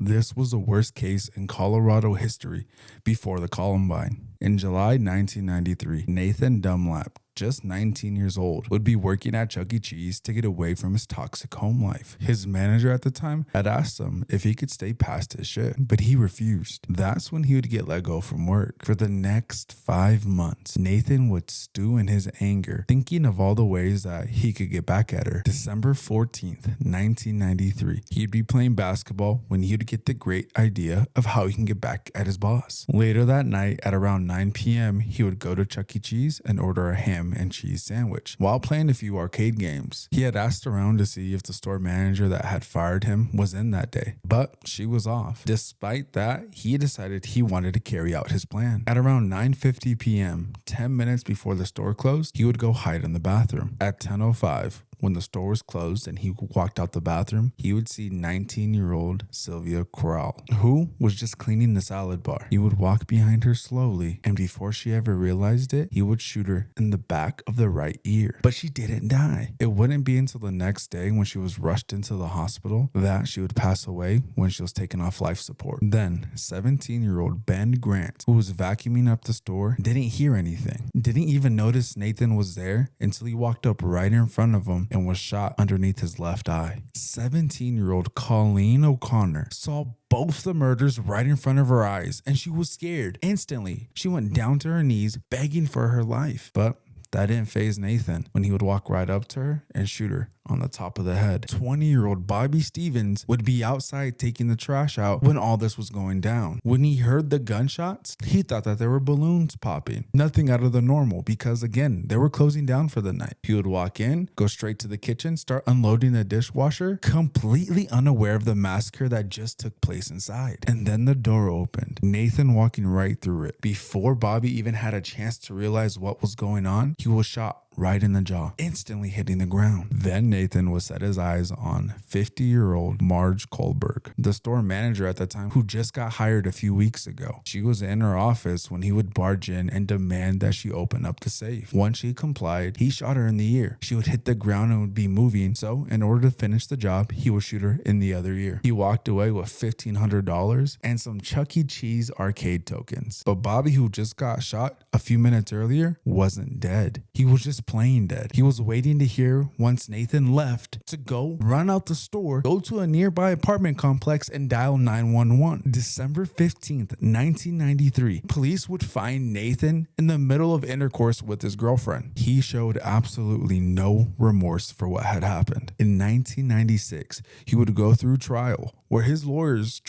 This was the worst case in Colorado history before the Columbine. In July 1993, Nathan Dunlap, just 19 years old, would be working at Chuck E. Cheese to get away from his toxic home life. His manager at the time had asked him if he could stay past his shift, but he refused. That's when he would get let go from work. For the next 5 months, Nathan would stew in his anger, thinking of all the ways that he could get back at her. December 14th, 1993, he'd be playing basketball when he would get the great idea of how he can get back at his boss. Later that night, at around 9 p.m., he would go to Chuck E. Cheese and order a ham and cheese sandwich. While playing a few arcade games, he had asked around to see if the store manager that had fired him was in that day, but she was off. Despite that, he decided he wanted to carry out his plan. At around 9:50 p.m., 10 minutes before the store closed, he would go hide in the bathroom. At 10:05, when the store was closed and he walked out the bathroom, he would see 19-year-old Sylvia Corral, who was just cleaning the salad bar. He would walk behind her slowly, and before she ever realized it, he would shoot her in the back of the right ear. But she didn't die. It wouldn't be until the next day, when she was rushed into the hospital, that she would pass away when she was taken off life support. Then, 17-year-old Ben Grant, who was vacuuming up the store, didn't hear anything. Didn't even notice Nathan was there until he walked up right in front of him and was shot underneath his left eye. 17-year-old Colleen O'Connor saw both the murders right in front of her eyes, and she was scared. Instantly, she went down to her knees, begging for her life. But that didn't faze Nathan when he would walk right up to her and shoot her on the top of the head. 20-year-old Bobby Stevens would be outside taking the trash out when all this was going down. When he heard the gunshots, he thought that there were balloons popping. Nothing out of the normal, because again, they were closing down for the night. He would walk in, go straight to the kitchen, start unloading the dishwasher, completely unaware of the massacre that just took place inside. And then the door opened, Nathan walking right through it. Before Bobby even had a chance to realize what was going on, he was shot right in the jaw, instantly hitting the ground. Then Nathan would set his eyes on 50-year-old Marge Kohlberg, the store manager at the time, who just got hired a few weeks ago. She was in her office when he would barge in and demand that she open up the safe. Once she complied, he shot her in the ear. She would hit the ground and would be moving, so in order to finish the job, he would shoot her in the other ear. He walked away with $1,500 and some Chuck E. Cheese arcade tokens. But Bobby, who just got shot a few minutes earlier, wasn't dead. He was just plain dead. He was waiting to hear once Nathan left to go run out the store, go to a nearby apartment complex and dial 911. December 15th, 1993, police would find Nathan in the middle of intercourse with his girlfriend. He showed absolutely no remorse for what had happened. In 1996, he would go through trial where his lawyers